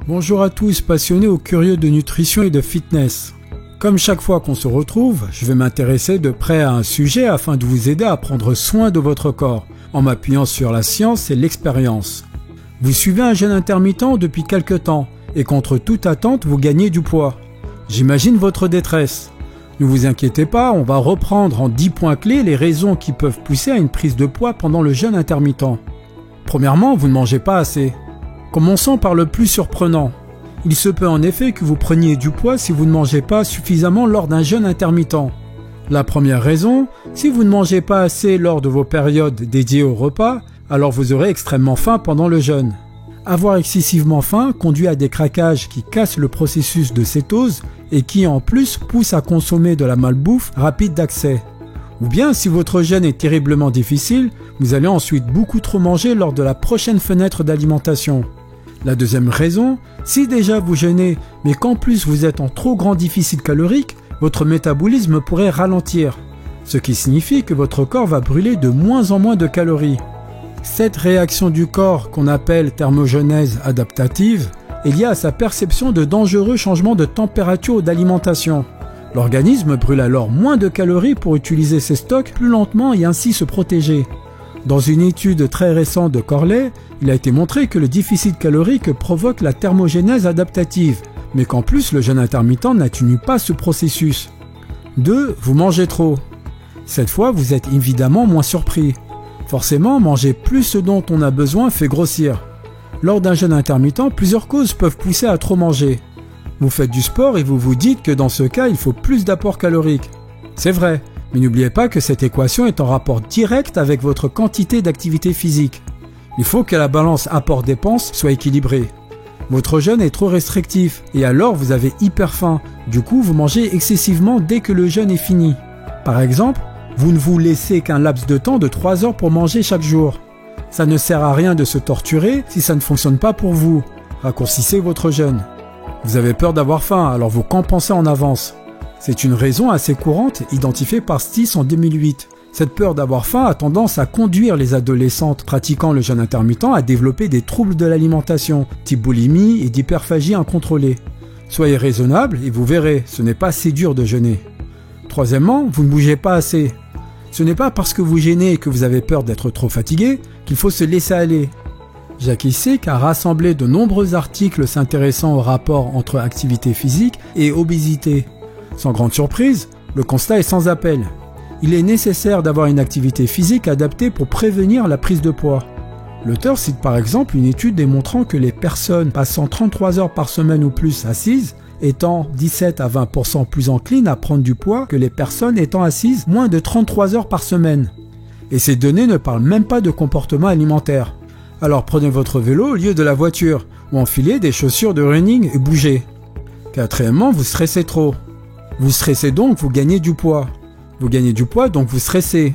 Bonjour à tous passionnés ou curieux de nutrition et de fitness. Comme chaque fois qu'on se retrouve, je vais m'intéresser de près à un sujet afin de vous aider à prendre soin de votre corps, en m'appuyant sur la science et l'expérience. Vous suivez un jeûne intermittent depuis quelque temps, et contre toute attente, vous gagnez du poids. J'imagine votre détresse. Ne vous inquiétez pas, on va reprendre en 10 points clés les raisons qui peuvent pousser à une prise de poids pendant le jeûne intermittent. Premièrement, vous ne mangez pas assez. Commençons par le plus surprenant. Il se peut en effet que vous preniez du poids si vous ne mangez pas suffisamment lors d'un jeûne intermittent. La première raison, si vous ne mangez pas assez lors de vos périodes dédiées au repas, alors vous aurez extrêmement faim pendant le jeûne. Avoir excessivement faim conduit à des craquages qui cassent le processus de cétose et qui en plus poussent à consommer de la malbouffe rapide d'accès. Ou bien si votre jeûne est terriblement difficile, vous allez ensuite beaucoup trop manger lors de la prochaine fenêtre d'alimentation. La deuxième raison, si déjà vous jeûnez, mais qu'en plus vous êtes en trop grand déficit calorique, votre métabolisme pourrait ralentir, ce qui signifie que votre corps va brûler de moins en moins de calories. Cette réaction du corps, qu'on appelle thermogenèse adaptative, est liée à sa perception de dangereux changements de température ou d'alimentation. L'organisme brûle alors moins de calories pour utiliser ses stocks plus lentement et ainsi se protéger. Dans une étude très récente de Corley, il a été montré que le déficit calorique provoque la thermogénèse adaptative, mais qu'en plus le jeûne intermittent n'atténue pas ce processus. 2. Vous mangez trop. Cette fois, vous êtes évidemment moins surpris. Forcément, manger plus ce dont on a besoin fait grossir. Lors d'un jeûne intermittent, plusieurs causes peuvent pousser à trop manger. Vous faites du sport et vous vous dites que dans ce cas, il faut plus d'apport calorique. C'est vrai, mais n'oubliez pas que cette équation est en rapport direct avec votre quantité d'activité physique. Il faut que la balance apport-dépense soit équilibrée. Votre jeûne est trop restrictif et alors vous avez hyper faim. Du coup, vous mangez excessivement dès que le jeûne est fini. Par exemple, vous ne vous laissez qu'un laps de temps de 3 heures pour manger chaque jour. Ça ne sert à rien de se torturer si ça ne fonctionne pas pour vous. Raccourcissez votre jeûne. Vous avez peur d'avoir faim, alors vous compensez en avance. C'est une raison assez courante identifiée par Stiss en 2008. Cette peur d'avoir faim a tendance à conduire les adolescentes pratiquant le jeûne intermittent à développer des troubles de l'alimentation, type boulimie et d'hyperphagie incontrôlée. Soyez raisonnable et vous verrez, ce n'est pas si dur de jeûner. Troisièmement, vous ne bougez pas assez. Ce n'est pas parce que vous gênez et que vous avez peur d'être trop fatigué qu'il faut se laisser aller. Jacques Issik a rassemblé de nombreux articles s'intéressant au rapport entre activité physique et obésité. Sans grande surprise, le constat est sans appel. Il est nécessaire d'avoir une activité physique adaptée pour prévenir la prise de poids. L'auteur cite par exemple une étude démontrant que les personnes passant 33 heures par semaine ou plus assises étant 17 à 20% plus enclines à prendre du poids que les personnes étant assises moins de 33 heures par semaine. Et ces données ne parlent même pas de comportement alimentaire. Alors prenez votre vélo au lieu de la voiture ou enfilez des chaussures de running et bougez. Quatrièmement, vous stressez trop. Vous stressez donc, vous gagnez du poids. Vous gagnez du poids, donc vous stressez.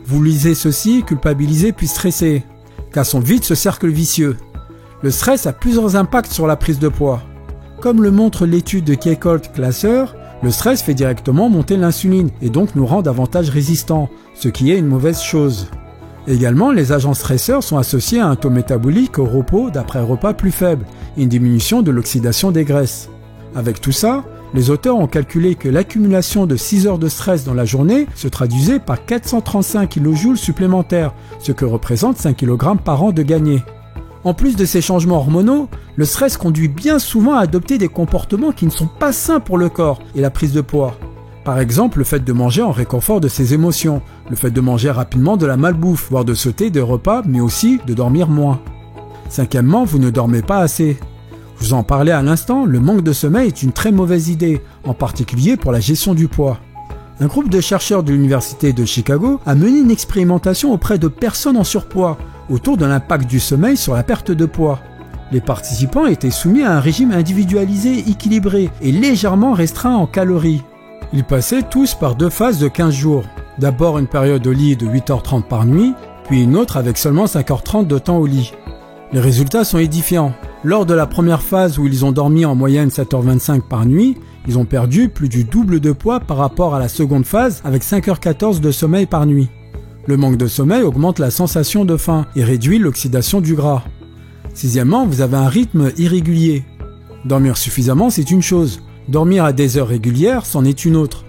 Vous lisez ceci, culpabilisez puis stressez. Cassons vite ce cercle vicieux. Le stress a plusieurs impacts sur la prise de poids. Comme le montre l'étude de Keikolt-Klasser, le stress fait directement monter l'insuline et donc nous rend davantage résistants, ce qui est une mauvaise chose. Également, les agents stresseurs sont associés à un taux métabolique au repos d'après repas plus faible et une diminution de l'oxydation des graisses. Avec tout ça, les auteurs ont calculé que l'accumulation de 6 heures de stress dans la journée se traduisait par 435 kJ supplémentaires, ce que représente 5 kg par an de gagné. En plus de ces changements hormonaux, le stress conduit bien souvent à adopter des comportements qui ne sont pas sains pour le corps et la prise de poids. Par exemple, le fait de manger en réconfort de ses émotions, le fait de manger rapidement de la malbouffe, voire de sauter des repas, mais aussi de dormir moins. Cinquièmement, vous ne dormez pas assez. Je vous en parlais à l'instant, le manque de sommeil est une très mauvaise idée, en particulier pour la gestion du poids. Un groupe de chercheurs de l'université de Chicago a mené une expérimentation auprès de personnes en surpoids, autour de l'impact du sommeil sur la perte de poids. Les participants étaient soumis à un régime individualisé équilibré et légèrement restreint en calories. Ils passaient tous par 2 phases de 15 jours. D'abord une période au lit de 8h30 par nuit, puis une autre avec seulement 5h30 de temps au lit. Les résultats sont édifiants. Lors de la première phase où ils ont dormi en moyenne 7h25 par nuit, ils ont perdu plus du double de poids par rapport à la seconde phase avec 5h14 de sommeil par nuit. Le manque de sommeil augmente la sensation de faim et réduit l'oxydation du gras. Sixièmement, vous avez un rythme irrégulier. Dormir suffisamment, c'est une chose. Dormir à des heures régulières, c'en est une autre.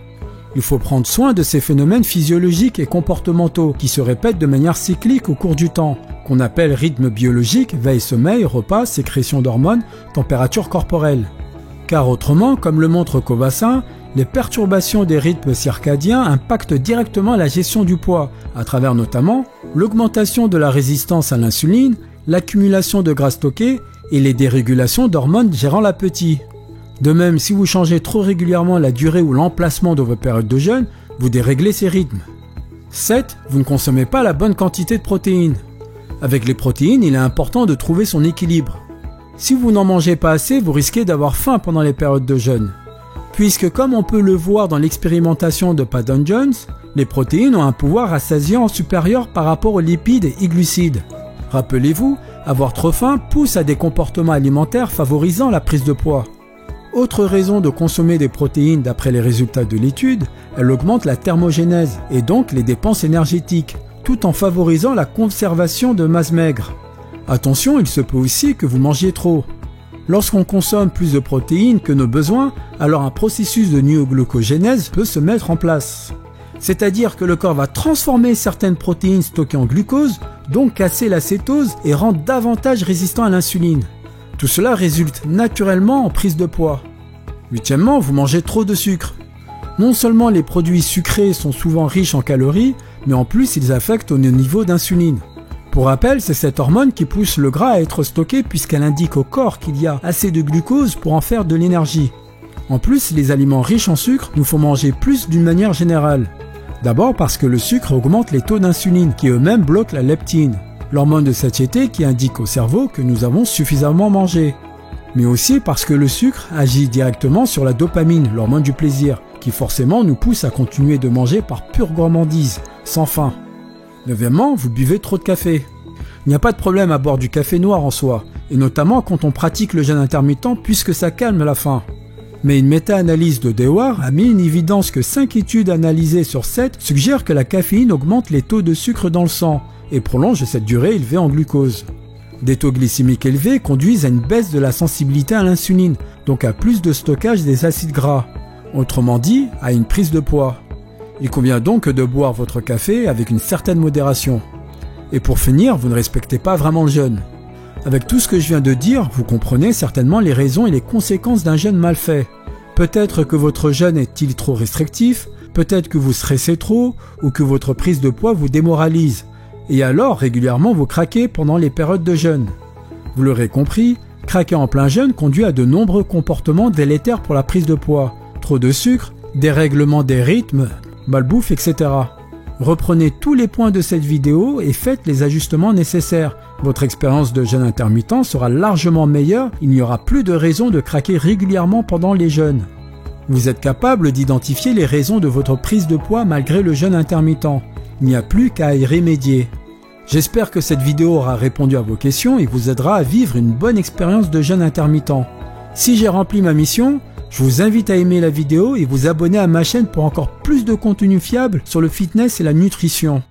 Il faut prendre soin de ces phénomènes physiologiques et comportementaux qui se répètent de manière cyclique au cours du temps, qu'on appelle rythme biologique, veille-sommeil, repas, sécrétion d'hormones, température corporelle. Car autrement, comme le montre Cobassin, les perturbations des rythmes circadiens impactent directement la gestion du poids, à travers notamment l'augmentation de la résistance à l'insuline, l'accumulation de gras stocké et les dérégulations d'hormones gérant l'appétit. De même, si vous changez trop régulièrement la durée ou l'emplacement de vos périodes de jeûne, vous déréglez ces rythmes. 7. Vous ne consommez pas la bonne quantité de protéines. Avec les protéines, il est important de trouver son équilibre. Si vous n'en mangez pas assez, vous risquez d'avoir faim pendant les périodes de jeûne. Puisque comme on peut le voir dans l'expérimentation de Pat Jones, les protéines ont un pouvoir rassasiant supérieur par rapport aux lipides et glucides. Rappelez-vous, avoir trop faim pousse à des comportements alimentaires favorisant la prise de poids. Autre raison de consommer des protéines d'après les résultats de l'étude, elle augmente la thermogénèse et donc les dépenses énergétiques, tout en favorisant la conservation de masse maigre. Attention, il se peut aussi que vous mangiez trop. Lorsqu'on consomme plus de protéines que nos besoins, alors un processus de néoglucogénèse peut se mettre en place. C'est-à-dire que le corps va transformer certaines protéines stockées en glucose, donc casser la cétose et rendre davantage résistant à l'insuline. Tout cela résulte naturellement en prise de poids. 8e, vous mangez trop de sucre. Non seulement les produits sucrés sont souvent riches en calories, mais en plus ils affectent au niveau d'insuline. Pour rappel, c'est cette hormone qui pousse le gras à être stocké puisqu'elle indique au corps qu'il y a assez de glucose pour en faire de l'énergie. En plus, les aliments riches en sucre nous font manger plus d'une manière générale. D'abord parce que le sucre augmente les taux d'insuline qui eux-mêmes bloquent la leptine, l'hormone de satiété qui indique au cerveau que nous avons suffisamment mangé. Mais aussi parce que le sucre agit directement sur la dopamine, l'hormone du plaisir, qui forcément nous pousse à continuer de manger par pure gourmandise, sans faim. 9e, vous buvez trop de café. Il n'y a pas de problème à boire du café noir en soi, et notamment quand on pratique le jeûne intermittent puisque ça calme la faim. Mais une méta-analyse de Dewar a mis en évidence que 5 études analysées sur 7 suggèrent que la caféine augmente les taux de sucre dans le sang et prolonge cette durée élevée en glucose. Des taux glycémiques élevés conduisent à une baisse de la sensibilité à l'insuline, donc à plus de stockage des acides gras. Autrement dit, à une prise de poids. Il convient donc de boire votre café avec une certaine modération. Et pour finir, vous ne respectez pas vraiment le jeûne. Avec tout ce que je viens de dire, vous comprenez certainement les raisons et les conséquences d'un jeûne mal fait. Peut-être que votre jeûne est-il trop restrictif, peut-être que vous stressez trop, ou que votre prise de poids vous démoralise. Et alors, régulièrement, vous craquez pendant les périodes de jeûne. Vous l'aurez compris, craquer en plein jeûne conduit à de nombreux comportements délétères pour la prise de poids. Trop de sucre, dérèglement des rythmes, malbouffe, etc. Reprenez tous les points de cette vidéo et faites les ajustements nécessaires. Votre expérience de jeûne intermittent sera largement meilleure, il n'y aura plus de raison de craquer régulièrement pendant les jeûnes. Vous êtes capable d'identifier les raisons de votre prise de poids malgré le jeûne intermittent. Il n'y a plus qu'à y remédier. J'espère que cette vidéo aura répondu à vos questions et vous aidera à vivre une bonne expérience de jeûne intermittent. Si j'ai rempli ma mission, je vous invite à aimer la vidéo et vous abonner à ma chaîne pour encore plus de contenu fiable sur le fitness et la nutrition.